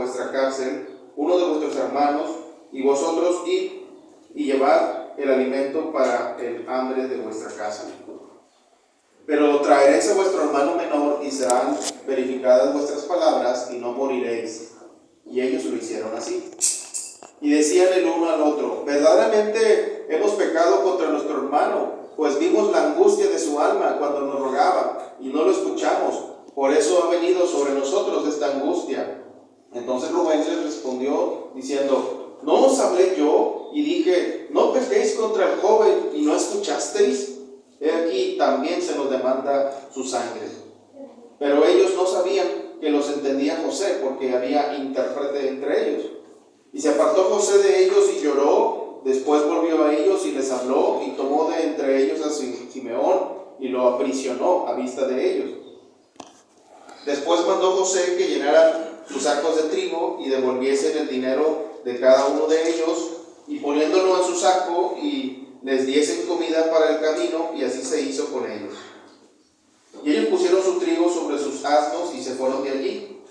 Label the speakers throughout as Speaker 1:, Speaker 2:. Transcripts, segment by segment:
Speaker 1: vuestra cárcel uno de vuestros hermanos, y vosotros id y llevad el alimento para el hambre de vuestra casa. Pero traeréis a vuestro hermano menor y serán verificadas vuestras palabras y no moriréis. Y ellos lo hicieron así. Y decían el uno al otro: verdaderamente hemos pecado contra nuestro hermano, pues vimos la angustia de su alma cuando nos rogaba y no lo escuchamos. Por eso ha venido sobre nosotros esta angustia. Entonces Rubén les respondió diciendo: ¿no os hablé yo y dije, no pequéis contra el joven y no escuchasteis? He aquí también se nos demanda su sangre. Pero ellos no sabían que los entendía José, porque había intérprete entre ellos. Y se apartó José de ellos y lloró. Después volvió a ellos y les habló, y tomó de entre ellos a Simeón y lo aprisionó a vista de ellos. Después mandó José que llenaran sus sacos de trigo y devolviesen el dinero de cada uno de ellos, y poniéndolo en su saco, y les diesen comida para el camino, y así se hizo con ellos. Y ellos pusieron su trigo sobre sus asnos y se fueron de allí.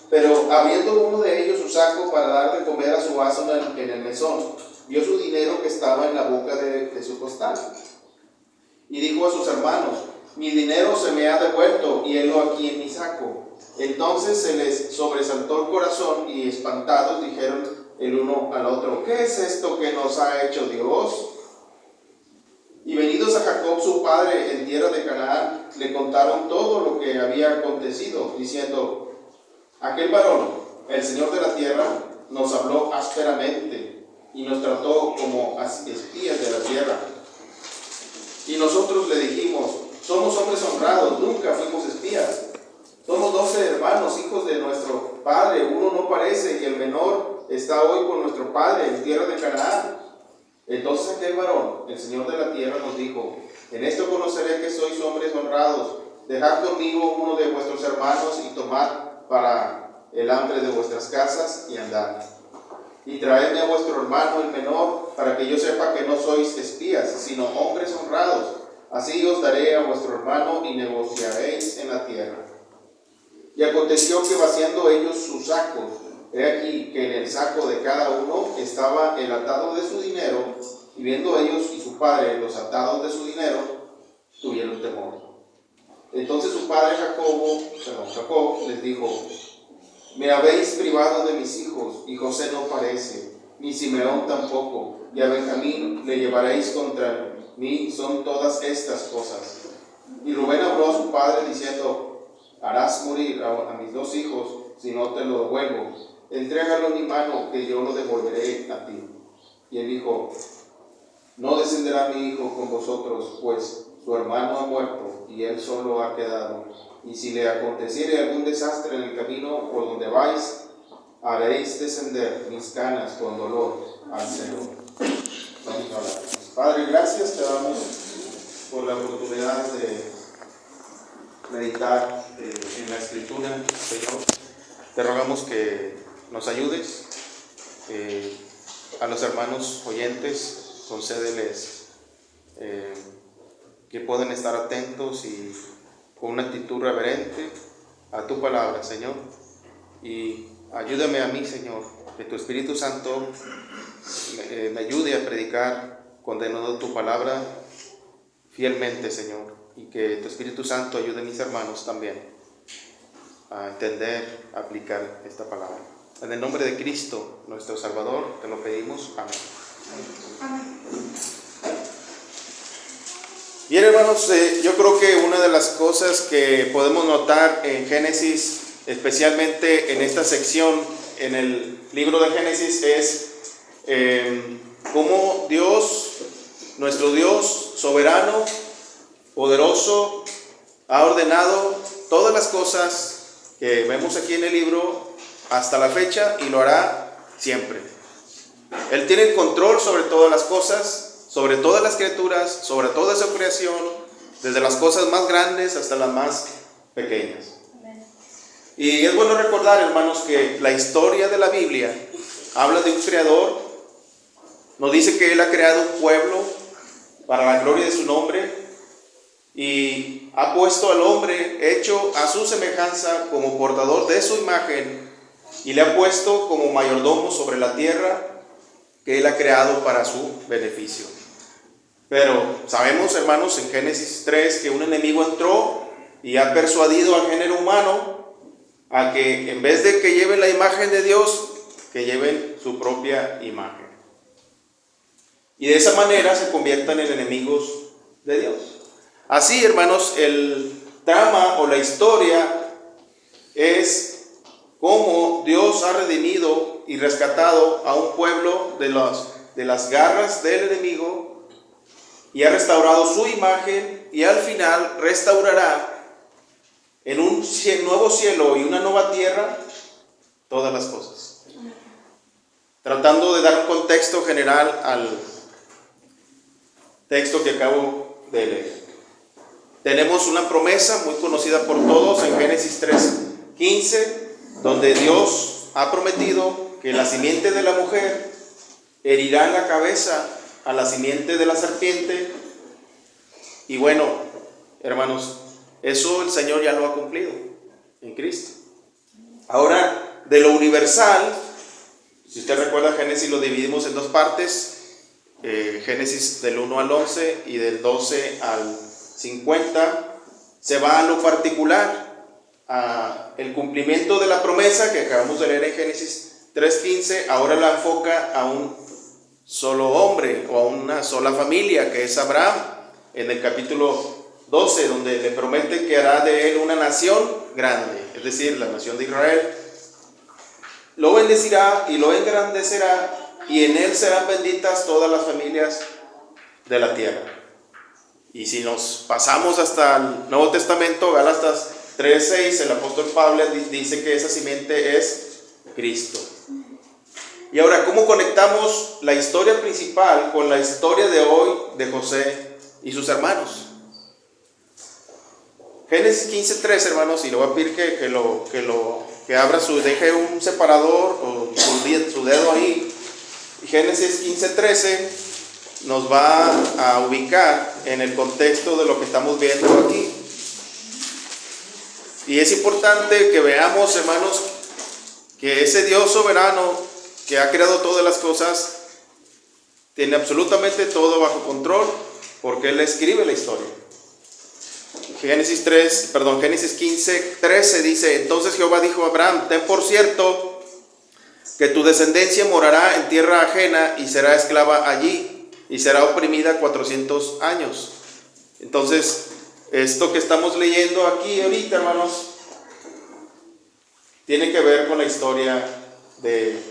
Speaker 1: Pero habiendo uno de ellos su saco para dar de comer a su asno en el mesón, vio su dinero que estaba en la boca de su costal. Y dijo a sus hermanos: mi dinero se me ha devuelto, y helo aquí en mi saco. Entonces se les sobresaltó el corazón, y espantados dijeron el uno al otro: ¿qué es esto que nos ha hecho Dios? Y venidos a Jacob su padre en tierra de Canaán, le contaron todo lo que había acontecido, diciendo: aquel varón, el Señor de la tierra, nos habló ásperamente y nos trató como espías de la tierra. Y nosotros le dijimos: somos hombres honrados, nunca fuimos espías. Somos 12 hermanos, hijos de nuestro padre, uno no parece, y el menor está hoy con nuestro padre en tierra de Canaán. Entonces aquel varón, el Señor de la tierra, nos dijo: en esto conoceré que sois hombres honrados. Dejad conmigo uno de vuestros hermanos y tomad para el hambre de vuestras casas y andad. Y traedme a vuestro hermano el menor, para que yo sepa que no sois espías, sino hombres honrados. Así os daré a vuestro hermano y negociaréis en la tierra. Y aconteció que vaciando ellos sus sacos, he aquí que en el saco de cada uno estaba el atado de su dinero, y viendo ellos y su padre los atados de su dinero, tuvieron temor. Entonces su padre Jacob les dijo: me habéis privado de mis hijos, y José no parece, ni Simeón tampoco, y a Benjamín le llevaréis contra mí. Son todas estas cosas. Y Rubén habló a su padre diciendo: harás morir a mis 2 hijos si no te lo devuelvo. Entrégalo en mi mano, que yo lo devolveré a ti. Y él dijo: no descenderá mi hijo con vosotros, pues su hermano ha muerto y él solo ha quedado. Y si le aconteciere algún desastre en el camino por donde vais, haréis descender mis canas con dolor al Señor. Vamos a orar. Padre, gracias te damos por la oportunidad de meditar en la Escritura, Señor. Te rogamos que nos ayudes. A los hermanos oyentes, concédeles que puedan estar atentos y con una actitud reverente a tu palabra, Señor. Y ayúdame a mí, Señor, que tu Espíritu Santo me ayude a predicar condenando tu palabra fielmente, Señor. Y que tu Espíritu Santo ayude a mis hermanos también a entender, a aplicar esta palabra. En el nombre de Cristo, nuestro Salvador, te lo pedimos. Amén. Amén. Bien, hermanos, yo creo que una de las cosas que podemos notar en Génesis, especialmente en esta sección, en el libro de Génesis, es cómo Dios, nuestro Dios soberano, poderoso, ha ordenado todas las cosas que vemos aquí en el libro hasta la fecha, y lo hará siempre. Él tiene el control sobre todas las cosas, sobre todas las criaturas, sobre toda su creación, desde las cosas más grandes hasta las más pequeñas. Y es bueno recordar, hermanos, que la historia de la Biblia habla de un creador. Nos dice que Él ha creado un pueblo para la gloria de su nombre, y ha puesto al hombre hecho a su semejanza como portador de su imagen y le ha puesto como mayordomo sobre la tierra que él ha creado para su beneficio. Pero sabemos, hermanos, en Génesis 3 que un enemigo entró y ha persuadido al género humano a que en vez de que lleven la imagen de Dios, que lleven su propia imagen. Y de esa manera se conviertan en enemigos de Dios. Así, hermanos, el trama o la historia es cómo Dios ha redimido y rescatado a un pueblo de las garras del enemigo y ha restaurado su imagen, y al final restaurará en un nuevo cielo y una nueva tierra todas las cosas. Tratando de dar un contexto general al texto que acabo de leer. Tenemos una promesa muy conocida por todos en Génesis 3:15, donde Dios ha prometido que la simiente de la mujer herirá en la cabeza a la simiente de la serpiente. Y bueno, hermanos, eso el Señor ya lo ha cumplido en Cristo. Ahora, de lo universal, si usted recuerda, Génesis lo dividimos en dos partes. Génesis del 1 al 11 y del 12 al 50, se va a lo particular, a el cumplimiento de la promesa que acabamos de leer en Génesis 3:15. Ahora la enfoca a un solo hombre o a una sola familia, que es Abraham, en el capítulo 12, donde le promete que hará de él una nación grande, es decir, la nación de Israel. Lo bendecirá y lo engrandecerá, y en él serán benditas todas las familias de la tierra. Y si nos pasamos hasta el Nuevo Testamento, Gálatas 3:6, el apóstol Pablo dice que esa simiente es Cristo. Y ahora, ¿cómo conectamos la historia principal con la historia de hoy de José y sus hermanos? Génesis 15:3, hermanos, y le voy a pedir que abra deje un separador o su dedo ahí. Génesis 15:13 nos va a ubicar en el contexto de lo que estamos viendo aquí. Y es importante que veamos, hermanos, que ese Dios soberano que ha creado todas las cosas tiene absolutamente todo bajo control, porque Él escribe la historia. Génesis 15:13 dice: entonces Jehová dijo a Abraham: ten por cierto que tu descendencia morará en tierra ajena y será esclava allí, y será oprimida 400 años. Entonces, esto que estamos leyendo aquí ahorita, hermanos, tiene que ver con la historia de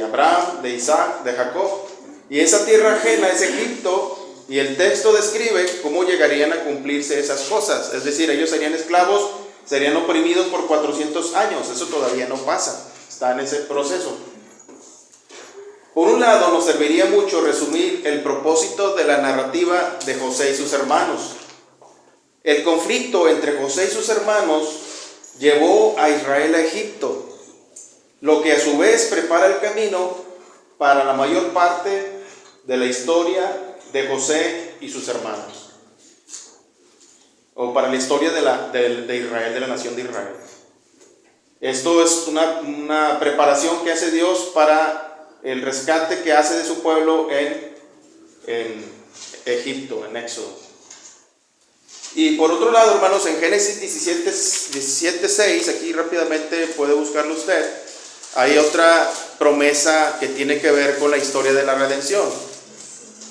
Speaker 1: Abraham, de Isaac, de Jacob. Y esa tierra ajena es Egipto, y el texto describe cómo llegarían a cumplirse esas cosas. Es decir, ellos serían esclavos, serían oprimidos por 400 años. Eso todavía no pasa. Está en ese proceso. Por un lado, nos serviría mucho resumir el propósito de la narrativa de José y sus hermanos. El conflicto entre José y sus hermanos llevó a Israel a Egipto, lo que a su vez prepara el camino para la mayor parte de la historia de José y sus hermanos, o para la historia de Israel, de la nación de Israel. Esto es una preparación que hace Dios para el rescate que hace de su pueblo en Egipto, en Éxodo. Y por otro lado, hermanos, en Génesis 17:6, aquí rápidamente puede buscarlo usted, hay otra promesa que tiene que ver con la historia de la redención.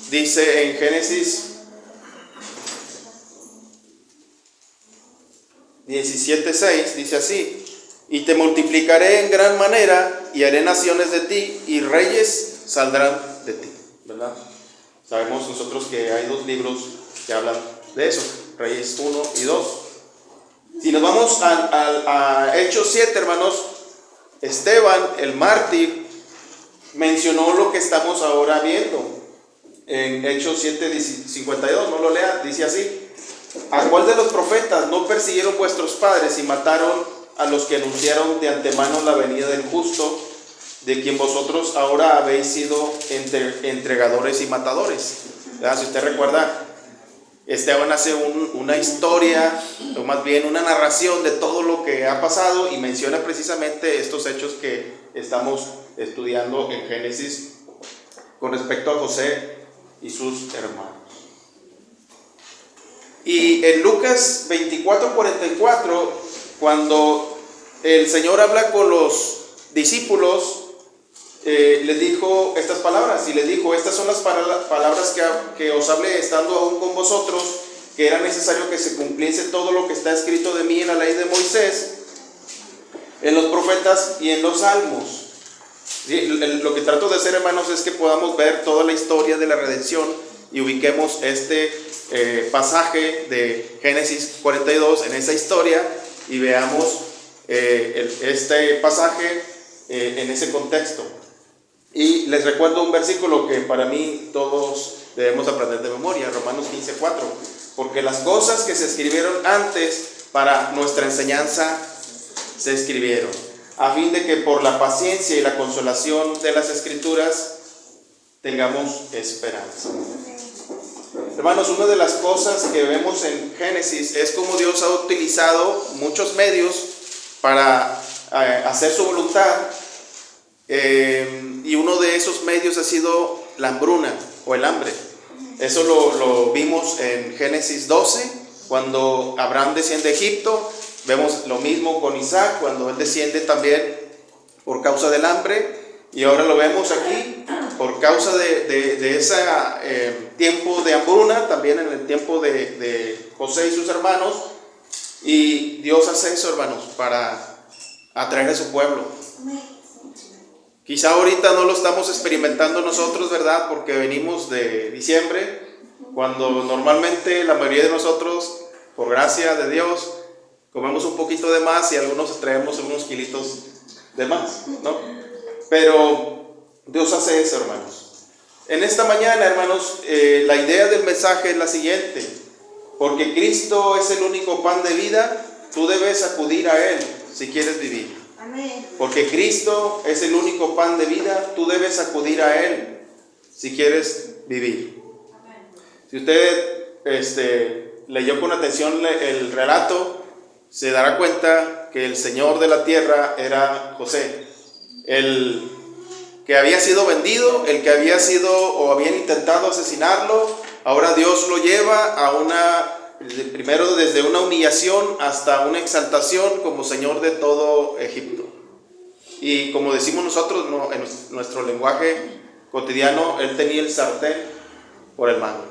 Speaker 1: Dice en Génesis 17:6, dice así: y te multiplicaré en gran manera, y haré naciones de ti, y reyes saldrán de ti. ¿Verdad? Sabemos nosotros que hay dos libros que hablan de eso, Reyes 1 y 2. Si nos vamos a Hechos 7, hermanos, Esteban, el mártir, mencionó lo que estamos ahora viendo. En Hechos 7:52, no lo lea, dice así: ¿a cuál de los profetas no persiguieron vuestros padres y mataron a los que anunciaron de antemano la venida del justo, de quien vosotros ahora habéis sido entregadores y matadores? ¿Verdad? Si usted recuerda, Esteban hace una historia, o más bien una narración de todo lo que ha pasado y menciona precisamente estos hechos que estamos estudiando en Génesis con respecto a José y sus hermanos. Y en Lucas 24:44, cuando el Señor habla con los discípulos, les dijo estas palabras, y les dijo: estas son las palabras que os hablé estando aún con vosotros, que era necesario que se cumpliese todo lo que está escrito de mí en la ley de Moisés, en los profetas y en los salmos. ¿Sí? Lo que trato de hacer, hermanos, es que podamos ver toda la historia de la redención y ubiquemos este pasaje de Génesis 42 en esa historia y veamos este pasaje en ese contexto. Y les recuerdo un versículo que para mí todos debemos aprender de memoria, Romanos 15:4, porque las cosas que se escribieron antes para nuestra enseñanza se escribieron, a fin de que por la paciencia y la consolación de las Escrituras tengamos esperanza. Hermanos, una de las cosas que vemos en Génesis es cómo Dios ha utilizado muchos medios para hacer su voluntad. Y uno de esos medios ha sido la hambruna o el hambre. Eso lo vimos en Génesis 12, cuando Abraham desciende a Egipto. Vemos lo mismo con Isaac, cuando él desciende también por causa del hambre. Y ahora lo vemos aquí por causa de ese tiempo de hambruna, también en el tiempo de José y sus hermanos. Y Dios hace eso, hermanos, para atraer a su pueblo. Quizá ahorita no lo estamos experimentando nosotros, ¿verdad? Porque venimos de diciembre, cuando normalmente la mayoría de nosotros, por gracia de Dios, comemos un poquito de más y algunos traemos unos kilitos de más, ¿no? Pero Dios hace eso, hermanos. En esta mañana, hermanos, la idea del mensaje es la siguiente: porque Cristo es el único pan de vida, tú debes acudir a Él si quieres vivir. Porque Cristo es el único pan de vida, tú debes acudir a Él si quieres vivir. Si usted leyó con atención el relato, se dará cuenta que el Señor de la tierra era José, el que había sido vendido, el que había sido o habían intentado asesinarlo. Ahora Dios lo lleva a primero desde una humillación hasta una exaltación como Señor de todo Egipto. Y como decimos nosotros, ¿no?, en nuestro lenguaje cotidiano, él tenía el sartén por el mango.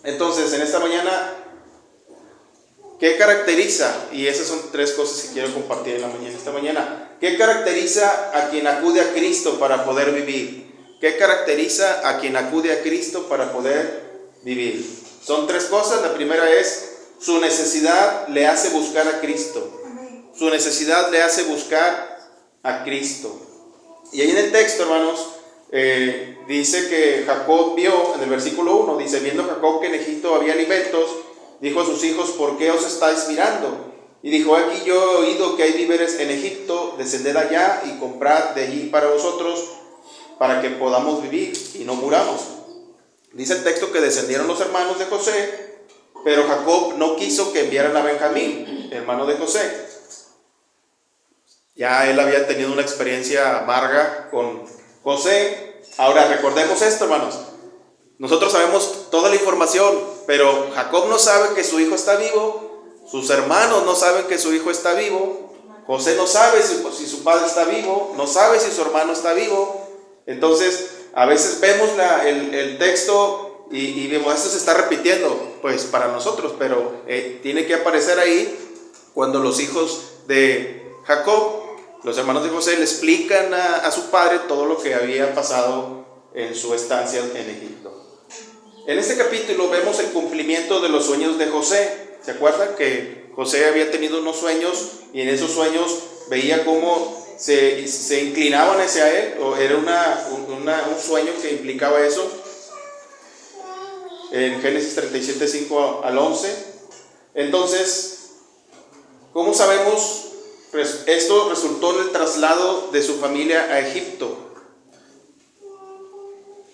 Speaker 1: Entonces, en esta mañana, ¿qué caracteriza? Y esas son tres cosas que quiero compartir esta mañana. ¿Qué caracteriza a quien acude a Cristo para poder vivir? ¿Qué caracteriza a quien acude a Cristo para poder vivir? Son tres cosas. La primera es: su necesidad le hace buscar a Cristo. Su necesidad le hace buscar a Cristo. Y ahí en el texto, hermanos, dice que Jacob vio, en el versículo 1, dice: viendo Jacob que en Egipto había alimentos, dijo a sus hijos: ¿por qué os estáis mirando? Y dijo: aquí yo he oído que hay víveres en Egipto, descended allá y comprad de allí para vosotros, para que podamos vivir y no muramos. Dice el texto que descendieron los hermanos de José, pero Jacob no quiso que enviaran a Benjamín, hermano de José. Ya él había tenido una experiencia amarga con José. Ahora recordemos esto, hermanos. Nosotros sabemos toda la información, pero Jacob no sabe que su hijo está vivo. Sus hermanos no saben que su hijo está vivo. José no sabe si su padre está vivo. No sabe si su hermano está vivo. Entonces, a veces vemos el texto y vemos: esto se está repitiendo, pues para nosotros, pero tiene que aparecer ahí cuando los hijos de Jacob, los hermanos de José, le explican a su padre todo lo que había pasado en su estancia en Egipto. En este capítulo vemos el cumplimiento de los sueños de José. ¿Se acuerdan que José había tenido unos sueños y en esos sueños veía cómo se inclinaban hacia él? ¿O era un sueño que implicaba eso? En Génesis 37, 5 al 11. Entonces, ¿cómo sabemos? Pues esto resultó en el traslado de su familia a Egipto.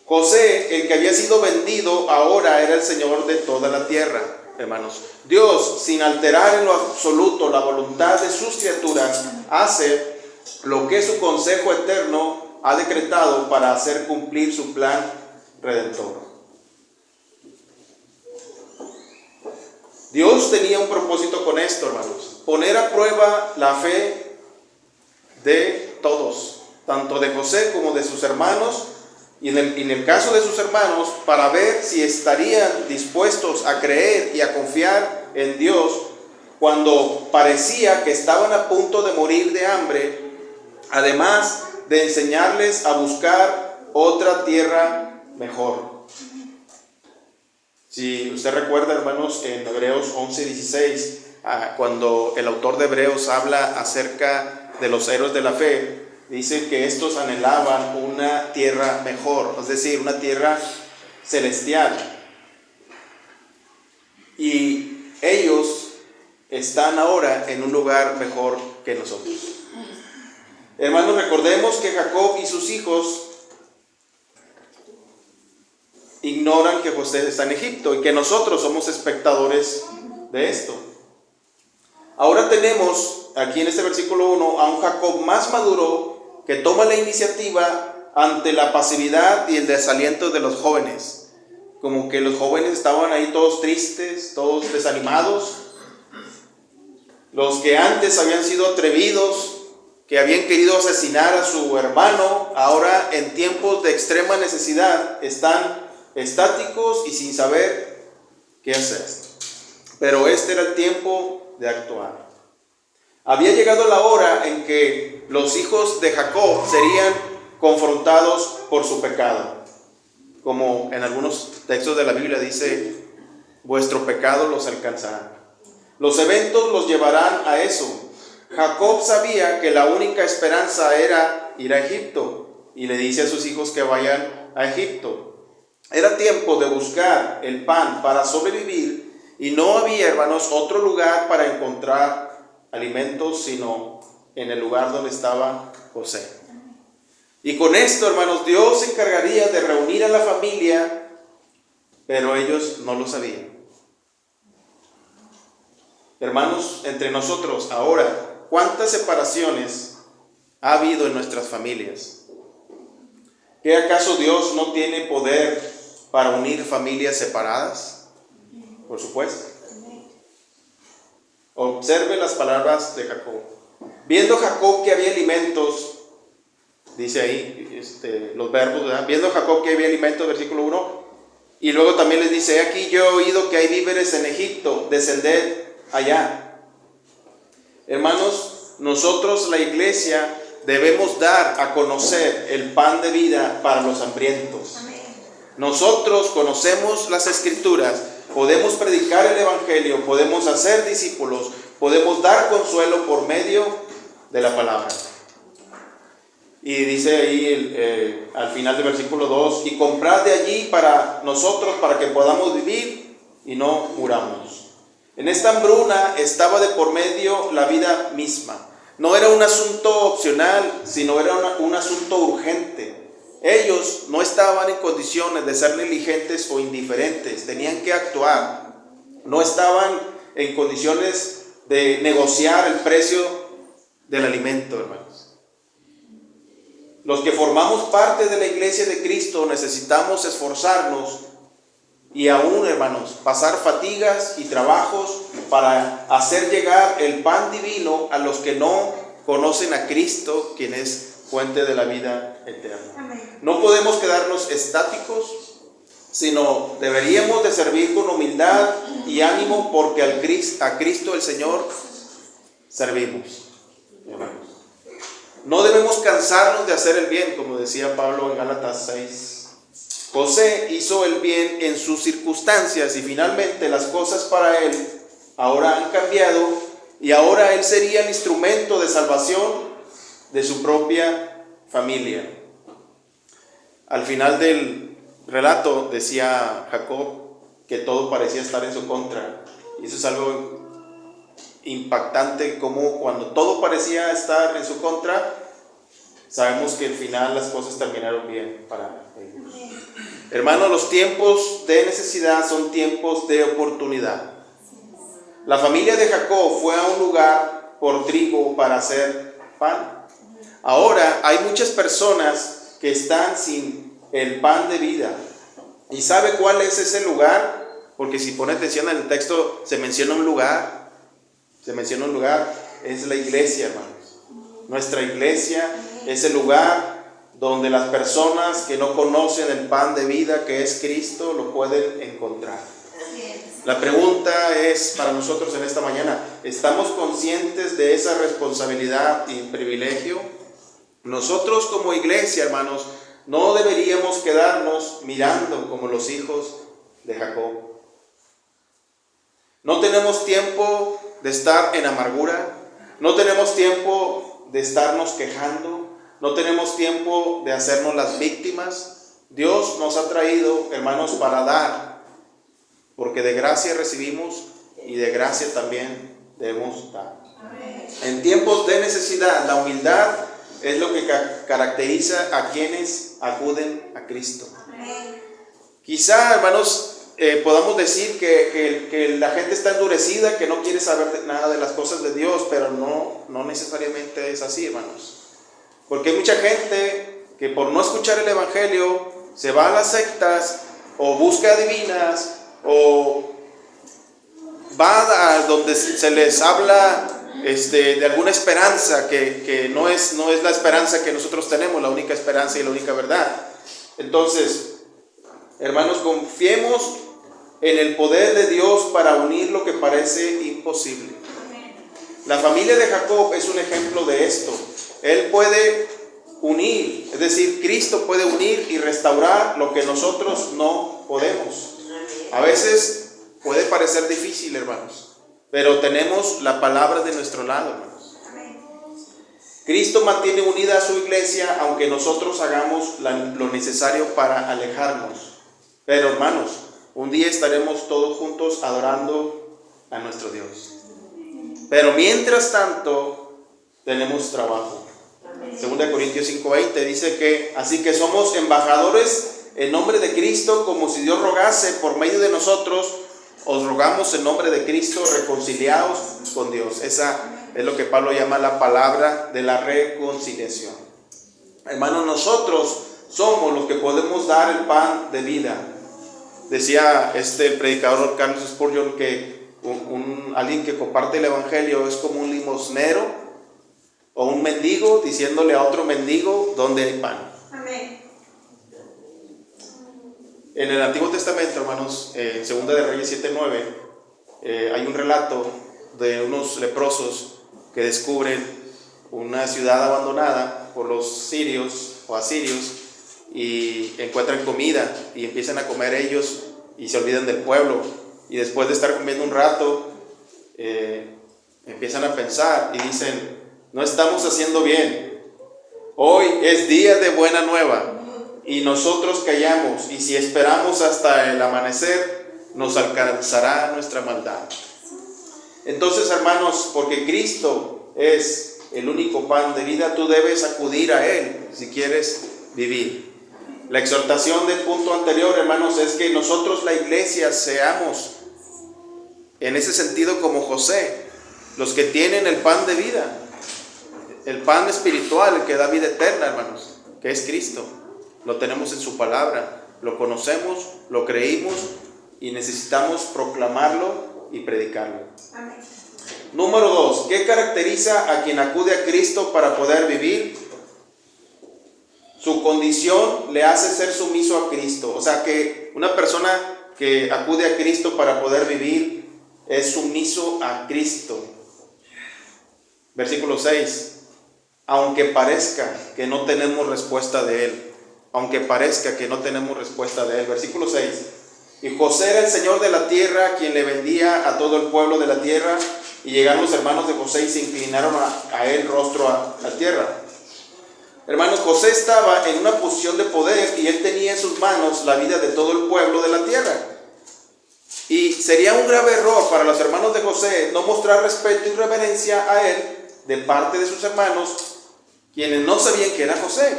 Speaker 1: José, el que había sido vendido, ahora era el Señor de toda la tierra, hermanos. Dios, sin alterar en lo absoluto la voluntad de sus criaturas, hace lo que su consejo eterno ha decretado para hacer cumplir su plan redentor. Dios tenía un propósito con esto, hermanos: poner a prueba la fe de todos, tanto de José como de sus hermanos, y en el caso de sus hermanos, para ver si estarían dispuestos a creer y a confiar en Dios cuando parecía que estaban a punto de morir de hambre, además de enseñarles a buscar otra tierra mejor. Si usted recuerda, hermanos, en Hebreos 11:16, cuando el autor de Hebreos habla acerca de los héroes de la fe, dice que estos anhelaban una tierra mejor, es decir, una tierra celestial. Y ellos están ahora en un lugar mejor que nosotros. Hermanos, recordemos que Jacob y sus hijos ignoran que José está en Egipto y que nosotros somos espectadores de esto. Ahora tenemos aquí en este versículo 1 a un Jacob más maduro que toma la iniciativa ante la pasividad y el desaliento de los jóvenes. Como que los jóvenes estaban ahí todos tristes, todos desanimados. Los que antes habían sido atrevidos, que habían querido asesinar a su hermano, ahora en tiempos de extrema necesidad están estáticos y sin saber qué hacer. Pero este era el tiempo de actuar. Había llegado la hora en que los hijos de Jacob serían confrontados por su pecado. Como en algunos textos de la Biblia dice, vuestro pecado los alcanzará. Los eventos los llevarán a eso. Jacob sabía que la única esperanza era ir a Egipto y le dice a sus hijos que vayan a Egipto. Era tiempo de buscar el pan para sobrevivir y no había, hermanos, otro lugar para encontrar alimentos sino en el lugar donde estaba José. Y con esto, hermanos, Dios se encargaría de reunir a la familia, pero ellos no lo sabían. Hermanos, entre nosotros ahora, ¿cuántas separaciones ha habido en nuestras familias? ¿Qué acaso Dios no tiene poder para unir familias separadas? Por supuesto. Observe las palabras de Jacob. Viendo Jacob que había alimentos, dice ahí los verbos, ¿verdad? Viendo Jacob que había alimentos, versículo 1, y luego también les dice, aquí yo he oído que hay víveres en Egipto, descended allá. Hermanos, nosotros, la iglesia, debemos dar a conocer el pan de vida para los hambrientos. Nosotros conocemos las Escrituras, podemos predicar el Evangelio, podemos hacer discípulos, podemos dar consuelo por medio de la palabra. Y dice ahí al final del versículo 2, y comprad de allí para nosotros, para que podamos vivir y no muramos. En esta hambruna estaba de por medio la vida misma. No era un asunto opcional, sino era un asunto urgente. Ellos no estaban en condiciones de ser negligentes o indiferentes, tenían que actuar. No estaban en condiciones de negociar el precio del alimento, hermanos. Los que formamos parte de la iglesia de Cristo necesitamos esforzarnos y aún, hermanos, pasar fatigas y trabajos para hacer llegar el pan divino a los que no conocen a Cristo, quien es fuente de la vida eterna. Amén. No podemos quedarnos estáticos, sino deberíamos de servir con humildad y ánimo, porque a Cristo el Señor servimos. Hermanos, no debemos cansarnos de hacer el bien, como decía Pablo en Gálatas 6. José hizo el bien en sus circunstancias y finalmente las cosas para él ahora han cambiado y ahora él sería el instrumento de salvación de su propia familia. Al final del relato decía Jacob que todo parecía estar en su contra, y eso es algo impactante, como cuando todo parecía estar en su contra, sabemos que al final las cosas terminaron bien para ellos. Hermanos, los tiempos de necesidad son tiempos de oportunidad. La familia de Jacob fue a un lugar por trigo para hacer pan. Ahora hay muchas personas que están sin el pan de vida. ¿Y sabe cuál es ese lugar? Porque si pone atención en el texto, se menciona un lugar. Es la iglesia, hermanos. Nuestra iglesia es el lugar donde las personas que no conocen el pan de vida que es Cristo lo pueden encontrar. La pregunta es para nosotros en esta mañana: ¿estamos conscientes de esa responsabilidad y privilegio? Nosotros como iglesia, hermanos, no deberíamos quedarnos mirando como los hijos de Jacob. No tenemos tiempo de estar en amargura, no tenemos tiempo de estarnos quejando, no tenemos tiempo de hacernos las víctimas. Dios nos ha traído, hermanos, para dar, porque de gracia recibimos y de gracia también debemos dar. En tiempos de necesidad, la humildad es lo que caracteriza a quienes acuden a Cristo. Quizá, hermanos, podamos decir que la gente está endurecida, que no quiere saber nada de las cosas de Dios, pero no necesariamente es así, hermanos. Porque hay mucha gente que por no escuchar el Evangelio se va a las sectas o busca divinas o va a donde se les habla de alguna esperanza que no es la esperanza que nosotros tenemos, la única esperanza y la única verdad. Entonces, hermanos, confiemos en el poder de Dios para unir lo que parece imposible. La familia de Jacob es un ejemplo de esto. Él puede unir, es decir, Cristo puede unir y restaurar lo que nosotros no podemos. A veces puede parecer difícil, hermanos, pero tenemos la palabra de nuestro lado, hermanos. Cristo mantiene unida a su iglesia, aunque nosotros hagamos lo necesario para alejarnos. Pero, hermanos, un día estaremos todos juntos adorando a nuestro Dios. Pero mientras tanto, tenemos trabajo. 2 Corintios 5:20 dice que así que somos embajadores en nombre de Cristo, como si Dios rogase por medio de nosotros. Os rogamos en nombre de Cristo, reconciliaos con Dios. Esa es lo que Pablo llama la palabra de la reconciliación. Hermanos, nosotros somos los que podemos dar el pan de vida. Decía el predicador Carlos Spurgeon que alguien que comparte el Evangelio es como un limosnero o un mendigo diciéndole a otro mendigo dónde hay pan. Amén. En el Antiguo Testamento, hermanos, en 2 de Reyes 7:9, hay un relato de unos leprosos que descubren una ciudad abandonada por los sirios o asirios y encuentran comida y empiezan a comer ellos y se olvidan del pueblo. Y después de estar comiendo un rato, empiezan a pensar y dicen: no estamos haciendo bien. Hoy es día de buena nueva y nosotros callamos, y si esperamos hasta el amanecer, nos alcanzará nuestra maldad. Entonces, hermanos, porque Cristo es el único pan de vida, tú debes acudir a Él si quieres vivir. La exhortación del punto anterior, hermanos, es que nosotros, la iglesia, seamos en ese sentido como José, los que tienen el pan de vida, el pan espiritual, el que da vida eterna, hermanos, que es Cristo. Lo tenemos en su palabra, lo conocemos, lo creímos y necesitamos proclamarlo y predicarlo. Amén. Número 2, ¿qué caracteriza a quien acude a Cristo para poder vivir? Su condición le hace ser sumiso a Cristo. O sea que una persona que acude a Cristo para poder vivir es sumiso a Cristo. Versículo 6. Aunque parezca que no tenemos respuesta de Él. Aunque parezca que no tenemos respuesta de Él. Versículo 6. Y José era el Señor de la tierra, quien le vendía a todo el pueblo de la tierra. Y llegaron los hermanos de José y se inclinaron a él rostro a tierra. Hermanos, José estaba en una posición de poder y él tenía en sus manos la vida de todo el pueblo de la tierra. Y sería un grave error para los hermanos de José no mostrar respeto y reverencia a él de parte de sus hermanos quienes no sabían que era José.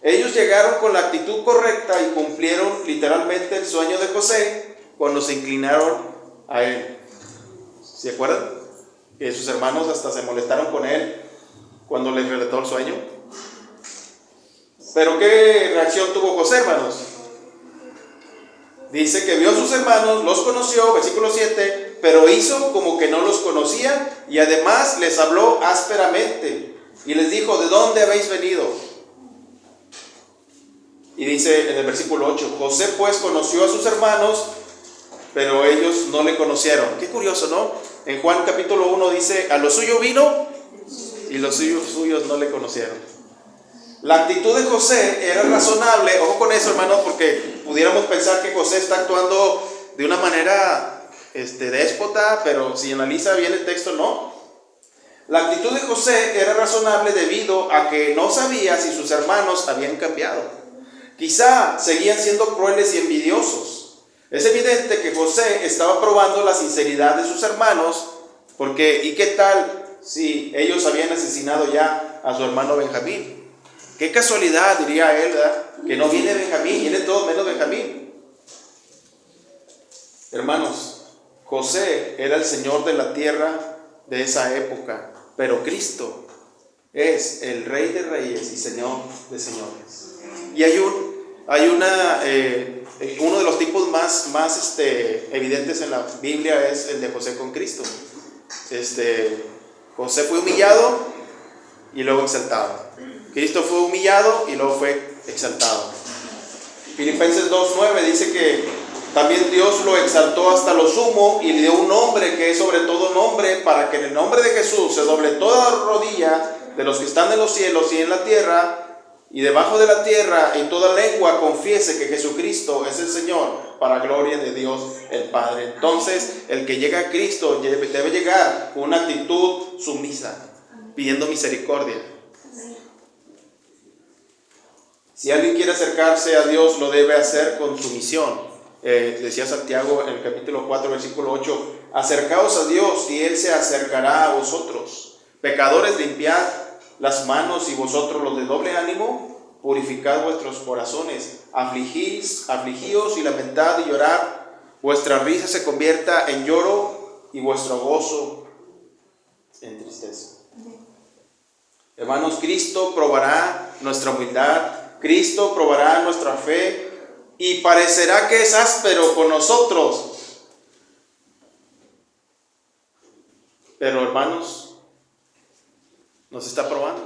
Speaker 1: Ellos llegaron con la actitud correcta y cumplieron literalmente el sueño de José cuando se inclinaron a él. ¿Se acuerdan? Que sus hermanos hasta se molestaron con él cuando les relató el sueño. Pero ¿qué reacción tuvo José, hermanos? Dice que vio a sus hermanos, los conoció, versículo 7, pero hizo como que no los conocía y además les habló ásperamente y les dijo: ¿de dónde habéis venido? Y dice en el versículo 8: José pues conoció a sus hermanos, pero ellos no le conocieron. Qué curioso, ¿no? En Juan capítulo 1 dice: a lo suyo vino y los suyos no le conocieron. La actitud de José era razonable. Ojo con eso, hermanos, porque pudiéramos pensar que José está actuando de una manera déspota, pero si analiza bien el texto, no. La actitud de José era razonable debido a que no sabía si sus hermanos habían cambiado. Quizá seguían siendo crueles y envidiosos. Es evidente que José estaba probando la sinceridad de sus hermanos, porque ¿y qué tal si ellos habían asesinado ya a su hermano Benjamín? Qué casualidad, diría él, ¿verdad? Que no viene Benjamín, viene todo menos Benjamín. Hermanos, José era el señor de la tierra de esa época, pero Cristo es el Rey de Reyes y Señor de Señores. Y uno de los tipos más evidentes en la Biblia es el de José con Cristo. José fue humillado y luego exaltado. Cristo fue humillado y luego fue exaltado. Filipenses 2:9 dice que también Dios lo exaltó hasta lo sumo y le dio un nombre que es sobre todo nombre, para que en el nombre de Jesús se doble toda rodilla de los que están en los cielos y en la tierra y debajo de la tierra, y toda lengua confiese que Jesucristo es el Señor, para gloria de Dios el Padre. Entonces, el que llega a Cristo debe llegar con una actitud sumisa, pidiendo misericordia. Si alguien quiere acercarse a Dios, lo debe hacer con sumisión. Decía Santiago en el capítulo 4, versículo 8: acercaos a Dios y Él se acercará a vosotros. Pecadores, limpiad las manos, y vosotros los de doble ánimo, purificad vuestros corazones. Afligíos y lamentad y llorad. Vuestra risa se convierta en lloro y vuestro gozo en tristeza. Hermanos, Cristo probará nuestra humildad. Cristo probará nuestra fe y parecerá que es áspero con nosotros. Pero, hermanos, nos está probando.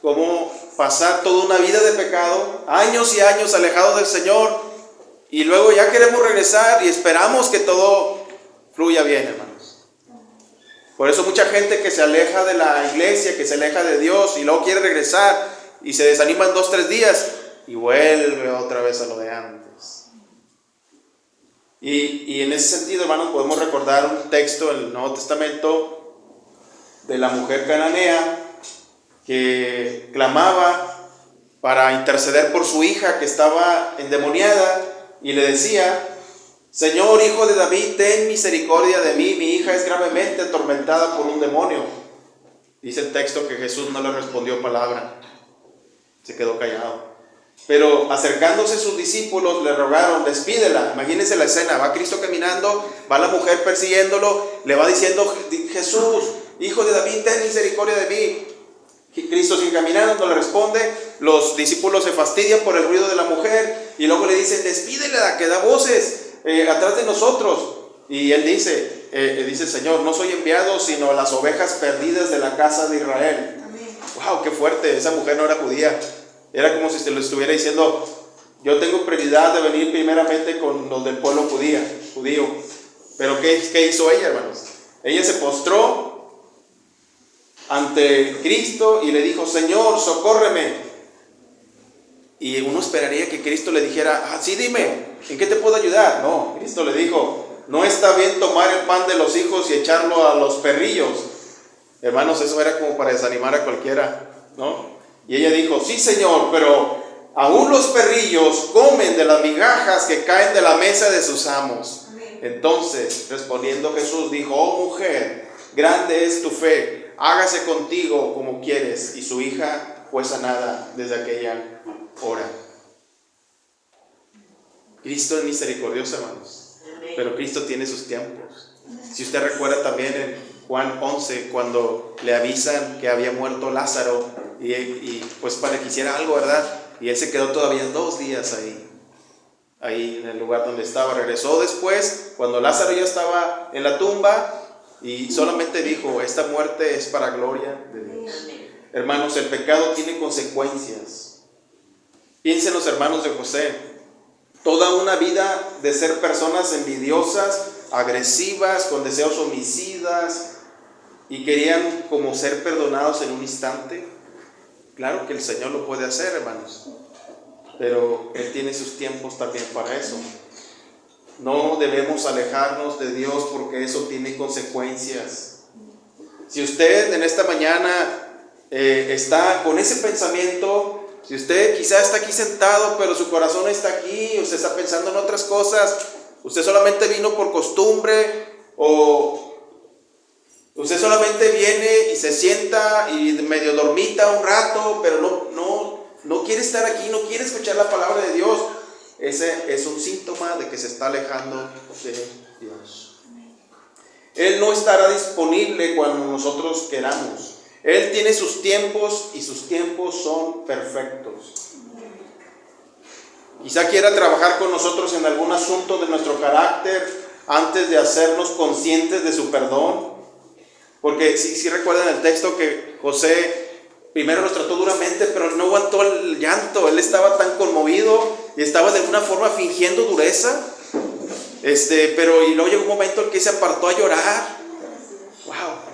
Speaker 1: Cómo pasar toda una vida de pecado, años y años alejados del Señor, y luego ya queremos regresar y esperamos que todo fluya bien, hermanos. Por eso mucha gente que se aleja de la iglesia, que se aleja de Dios y luego quiere regresar, y se desaniman 2-3 días y vuelve otra vez a lo de antes. Y en ese sentido, hermanos, podemos recordar un texto en el Nuevo Testamento de la mujer cananea que clamaba para interceder por su hija que estaba endemoniada, y le decía: Señor, hijo de David, ten misericordia de mí, mi hija es gravemente atormentada por un demonio. Dice el texto que Jesús no le respondió palabra. Se quedó callado. Pero acercándose sus discípulos le rogaron: despídela. Imagínense la escena: va Cristo caminando, va la mujer persiguiéndolo, le va diciendo: Jesús, hijo de David, ten misericordia de mí. Cristo sigue caminando, no le responde. Los discípulos se fastidian por el ruido de la mujer y luego le dicen: despídela, que da voces atrás de nosotros. Y él dice el Señor: no soy enviado sino a las ovejas perdidas de la casa de Israel. Wow, qué fuerte. Esa mujer no era judía. Era como si se lo estuviera diciendo: yo tengo prioridad de venir primeramente con los del pueblo judío. Pero ¿qué hizo ella, hermanos? Ella se postró ante Cristo y le dijo: Señor, socórreme. Y uno esperaría que Cristo le dijera: sí, dime, ¿en qué te puedo ayudar? No, Cristo le dijo: no está bien tomar el pan de los hijos y echarlo a los perrillos. Hermanos, eso era como para desanimar a cualquiera, ¿no? Y ella dijo: sí, Señor, pero aún los perrillos comen de las migajas que caen de la mesa de sus amos. Entonces, respondiendo Jesús, dijo: oh mujer, grande es tu fe, hágase contigo como quieres. Y su hija fue sanada desde aquella hora. Cristo es misericordioso, hermanos, pero Cristo tiene sus tiempos. Si usted recuerda también en Juan 11, cuando le avisan que había muerto Lázaro, y pues para que hiciera algo, ¿verdad? Y él se quedó todavía 2 días ahí en el lugar donde estaba. Regresó después, cuando Lázaro ya estaba en la tumba, y solamente dijo: esta muerte es para gloria de Dios. Hermanos, el pecado tiene consecuencias. Piensen los hermanos de José. Toda una vida de ser personas envidiosas, agresivas, con deseos homicidas, y querían como ser perdonados en un instante. Claro que el Señor lo puede hacer, hermanos, pero Él tiene sus tiempos también para eso. No debemos alejarnos de Dios porque eso tiene consecuencias. Si usted en esta mañana está con ese pensamiento, si usted quizá está aquí sentado, pero su corazón está aquí, usted está pensando en otras cosas, usted solamente vino por costumbre, o usted solamente viene y se sienta y medio dormita un rato, pero no quiere estar aquí, no quiere escuchar la palabra de Dios, ese es un síntoma de que se está alejando de Dios. Él no estará disponible cuando nosotros queramos. Él tiene sus tiempos y sus tiempos son perfectos. Quizá quiera trabajar con nosotros en algún asunto de nuestro carácter antes de hacernos conscientes de su perdón. Porque si recuerdan el texto que José primero los trató duramente, pero no aguantó el llanto. Él estaba tan conmovido y estaba de alguna forma fingiendo dureza. Pero y luego llegó un momento en que se apartó a llorar. Wow.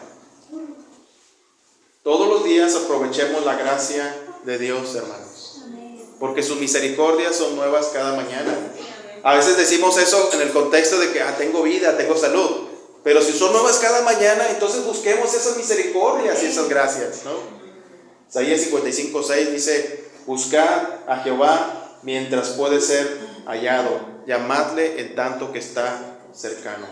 Speaker 1: Todos los días aprovechemos la gracia de Dios, hermanos, porque sus misericordias son nuevas cada mañana. A veces decimos eso en el contexto de que tengo vida, tengo salud, pero si son nuevas cada mañana, entonces busquemos esas misericordias y esas gracias, ¿no? Isaías 55:6 dice: buscad a Jehová mientras puede ser hallado, llamadle en tanto que está cercano.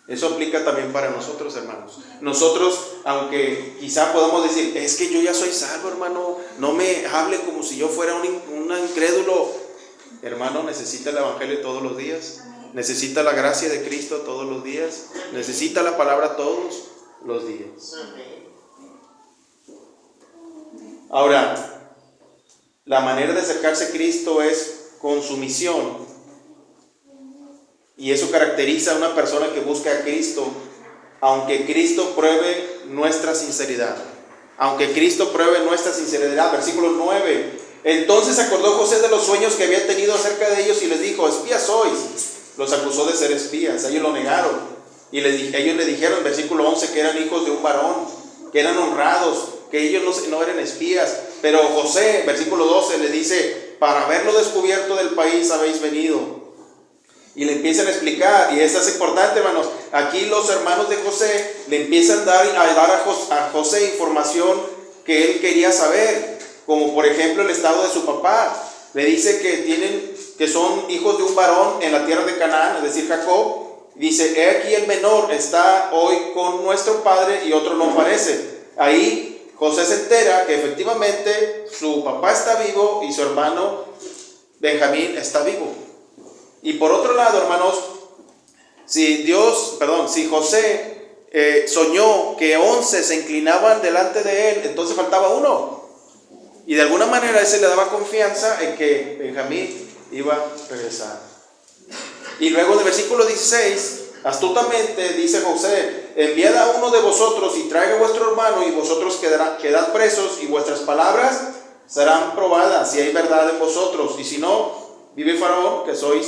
Speaker 1: Eso aplica también para nosotros, hermanos. Nosotros, aunque quizá podamos decir: es que yo ya soy salvo, hermano, no me hable como si yo fuera un incrédulo. Hermano, necesita el evangelio todos los días, necesita la gracia de Cristo todos los días, necesita la palabra todos los días. Ahora, la manera de acercarse a Cristo es con sumisión. Y eso caracteriza a una persona que busca a Cristo, aunque Cristo pruebe nuestra sinceridad. Aunque Cristo pruebe nuestra sinceridad. Versículo 9. Entonces acordó José de los sueños que había tenido acerca de ellos y les dijo: espías sois. Los acusó de ser espías. Ellos lo negaron. Y ellos le dijeron, versículo 11, que eran hijos de un varón, que eran honrados, que ellos no eran espías. Pero José, versículo 12, le dice: para haberlo descubierto del país habéis venido. Y le empiezan a explicar, y esto es importante, hermanos. Aquí los hermanos de José le empiezan a dar a José información que él quería saber, como por ejemplo el estado de su papá. Le dice que son hijos de un varón en la tierra de Canaán, es decir, Jacob. Dice: he aquí el menor está hoy con nuestro padre y otro no parece. Ahí José se entera que efectivamente su papá está vivo y su hermano Benjamín está vivo. Y por otro lado, hermanos, si José soñó que 11 se inclinaban delante de él, entonces faltaba uno. Y de alguna manera ese le daba confianza en que Benjamín iba a regresar. Y luego del versículo 16, astutamente dice José: enviad a uno de vosotros y traiga a vuestro hermano, y vosotros quedad presos, y vuestras palabras serán probadas si hay verdad en vosotros, y si no, vive Faraón, que sois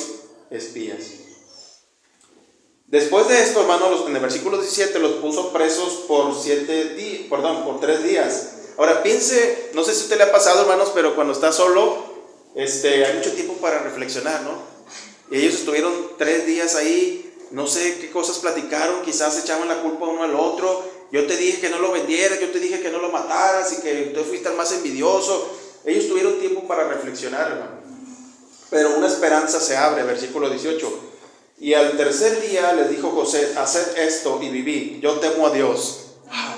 Speaker 1: espías. Después de esto, hermanos, en el versículo 17 los puso presos por 3 días. Ahora piense, no sé si a usted le ha pasado, hermanos, pero cuando está solo, hay mucho tiempo para reflexionar, ¿no? Y ellos estuvieron 3 días ahí, no sé qué cosas platicaron, quizás echaban la culpa uno al otro. Yo te dije que no lo vendieras, yo te dije que no lo mataras, y que tú fuiste el más envidioso. Ellos tuvieron tiempo para reflexionar, hermano. Pero una esperanza se abre, versículo 18. Y al tercer día les dijo José: haced esto y vivid, yo temo a Dios.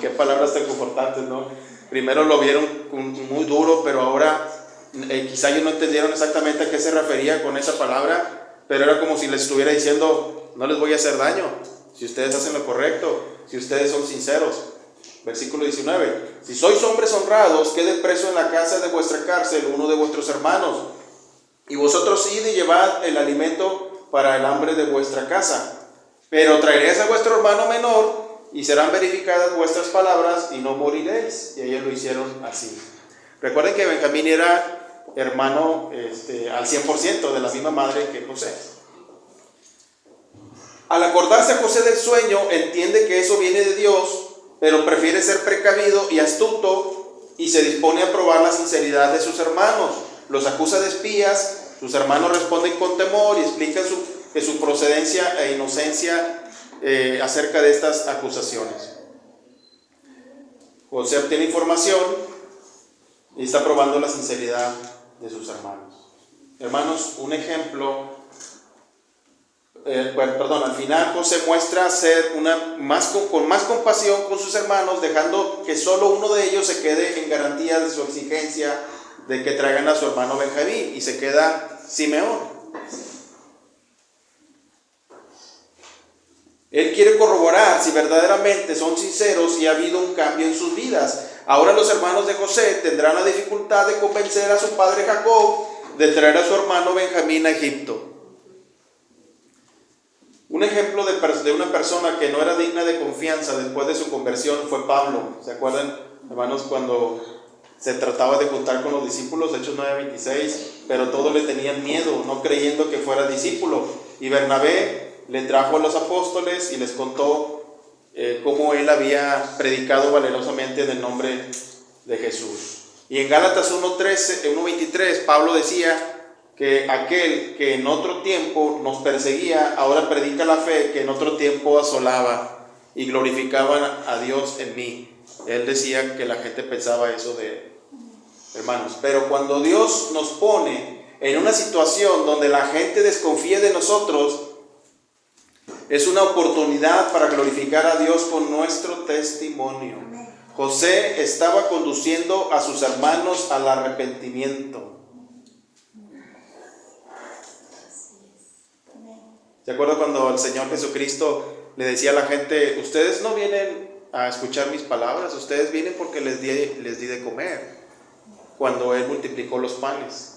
Speaker 1: qué palabras tan confortantes, ¿no? Primero lo vieron muy duro, pero ahora quizá ellos no entendieron exactamente a qué se refería con esa palabra, pero era como si les estuviera diciendo, no les voy a hacer daño, si ustedes hacen lo correcto, si ustedes son sinceros. Versículo 19, si sois hombres honrados, quede preso en la casa de vuestra cárcel uno de vuestros hermanos, y vosotros id y llevad el alimento para el hambre de vuestra casa, pero traeréis a vuestro hermano menor, y serán verificadas vuestras palabras, y no moriréis. Y ellos lo hicieron así. Recuerden que Benjamín era hermano al 100% de la misma madre que José. Al acordarse José del sueño, entiende que eso viene de Dios, pero prefiere ser precavido y astuto, y se dispone a probar la sinceridad de sus hermanos. Los acusa de espías, sus hermanos responden con temor y explican que su procedencia e inocencia acerca de estas acusaciones. José obtiene información y está probando la sinceridad de sus hermanos. Hermanos, un ejemplo, al final José muestra ser con más compasión con sus hermanos, dejando que solo uno de ellos se quede en garantía de su exigencia de que traigan a su hermano Benjamín, y se queda Simeón. Él quiere corroborar si verdaderamente son sinceros y ha habido un cambio en sus vidas. Ahora los hermanos de José tendrán la dificultad de convencer a su padre Jacob de traer a su hermano Benjamín a Egipto. Un ejemplo de una persona que no era digna de confianza después de su conversión fue Pablo. ¿Se acuerdan, hermanos, cuando se trataba de juntar con los discípulos? Hechos 9:26, pero todos le tenían miedo, no creyendo que fuera discípulo. Y Bernabé le trajo a los apóstoles y les contó cómo él había predicado valerosamente en el nombre de Jesús. Y en Gálatas 1:23, Pablo decía que aquel que en otro tiempo nos perseguía, ahora predica la fe que en otro tiempo asolaba, y glorificaban a Dios en mí. Él decía que la gente pensaba eso de él. Hermanos, pero cuando Dios nos pone en una situación donde la gente desconfía de nosotros, es una oportunidad para glorificar a Dios con nuestro testimonio. José estaba conduciendo a sus hermanos al arrepentimiento. ¿Se acuerdan cuando el Señor Jesucristo le decía a la gente, ustedes no vienen a escuchar mis palabras, ustedes vienen porque les di de comer, cuando Él multiplicó los panes?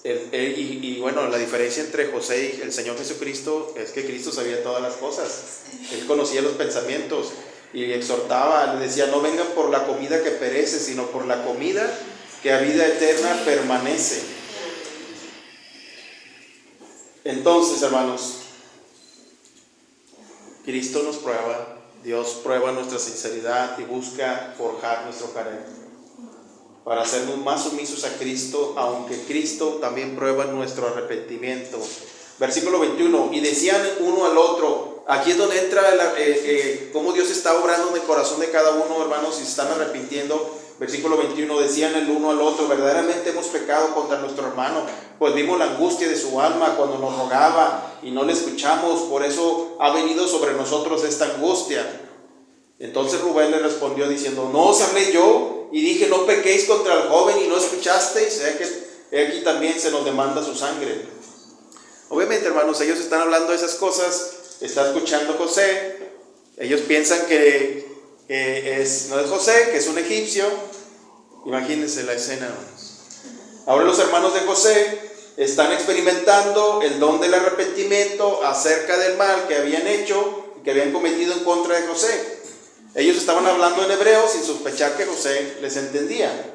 Speaker 1: Y bueno, la diferencia entre José y el Señor Jesucristo es que Cristo sabía todas las cosas. Él conocía los pensamientos y exhortaba, le decía, no vengan por la comida que perece, sino por la comida que a vida eterna permanece. Entonces, hermanos, Cristo nos prueba, Dios prueba nuestra sinceridad y busca forjar nuestro carácter para hacernos más sumisos a Cristo, aunque Cristo también prueba nuestro arrepentimiento. Versículo 21, y decían uno al otro, aquí es donde entra cómo Dios está obrando en el corazón de cada uno, hermanos, si se están arrepintiendo. Versículo 21, decían el uno al otro, verdaderamente hemos pecado contra nuestro hermano, pues vimos la angustia de su alma cuando nos rogaba y no le escuchamos, por eso ha venido sobre nosotros esta angustia. Entonces Rubén le respondió diciendo, no os hablé yo y dije, no pequéis contra el joven y no escuchasteis, aquí también se nos demanda su sangre. Obviamente, hermanos, ellos están hablando de esas cosas, está escuchando José, ellos piensan que no es José, que es un egipcio. Imagínense la escena, hermanos. Ahora los hermanos de José están experimentando el don del arrepentimiento acerca del mal que habían hecho y que habían cometido en contra de José. Ellos estaban hablando en hebreo sin sospechar que José les entendía.